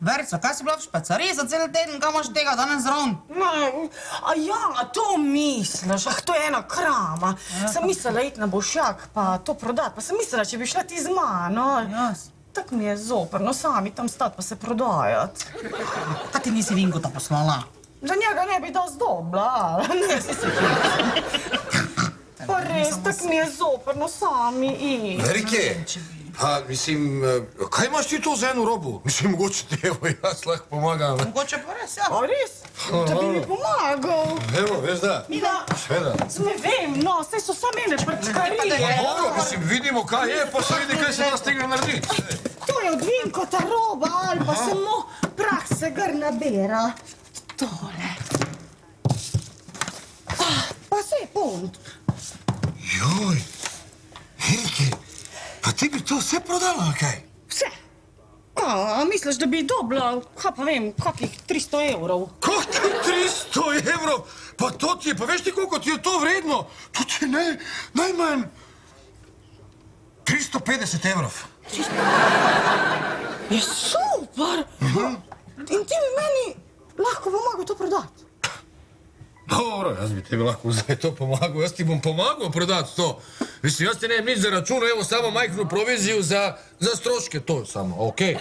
Verica, kaj si bila v špecariji za cel teden, kaj imaš tega danes zraven? A ja, to misliš, to je ena krama. Sem mislila iti na Bolšjak pa to prodati, pa sem mislila, če bi šla ti z mano. Tako mi je zoprno sami tam stati pa se prodajati. Kaj ti nisi Vinkota poslala? Da njega ne bi dosti dobila, ne si se pa res, tako mi je zoprno sami iti. Verike, pa mislim, kaj imaš ti to za eno robo? Mislim, mogoče ti, evo, jaz lahko pomagam. Mogoče pa res, ja. A res? Da bi mi pomagal. Evo, veš da? Sveda. Ne vem, no, saj so same ene prčkarije. Dobro, mislim, vidimo kaj je, pa se vidi, kaj se da s tega narediti. To je od Vinkota roba, ali pa samo prah se gr nabira. Tole. Pa se je poln. Joj, Verike, pa ti bi to vse prodala, ali kaj? Vse. A misliš, da bi dobila, kaj pa vem, kakih 300 evrov? Kakih 300 evrov? Pa to ti je, pa veš ti koliko ti je to vredno? To ti je najmanj 350 evrov. Je super! In ti bi meni lahko pomagal to prodati. Dobro, jaz bi tebi lahko zdaj to pomagal, jaz ti bom pomagal prodati to. Mislim, jaz ti ne nič za račun, evo samo majhnu proviziju za stroške, to samo, okej.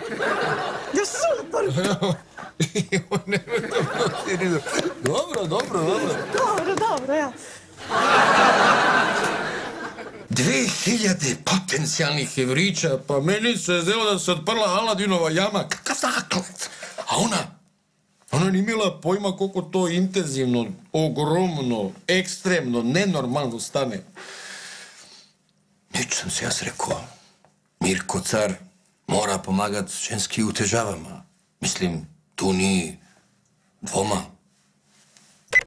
Je super! Dobro. Dobro, ja. 2000 potencijalnih evriča, pa meni se je zdelo, da se odprla Aladinova jama. A ona ni imela pojma, koliko to intenzivno, ogromno, ekstremno, nenormalno stane. Nič sem si jaz rekel. Mirko car mora pomagati ženski v težavama. Mislim, tu ni dvoma.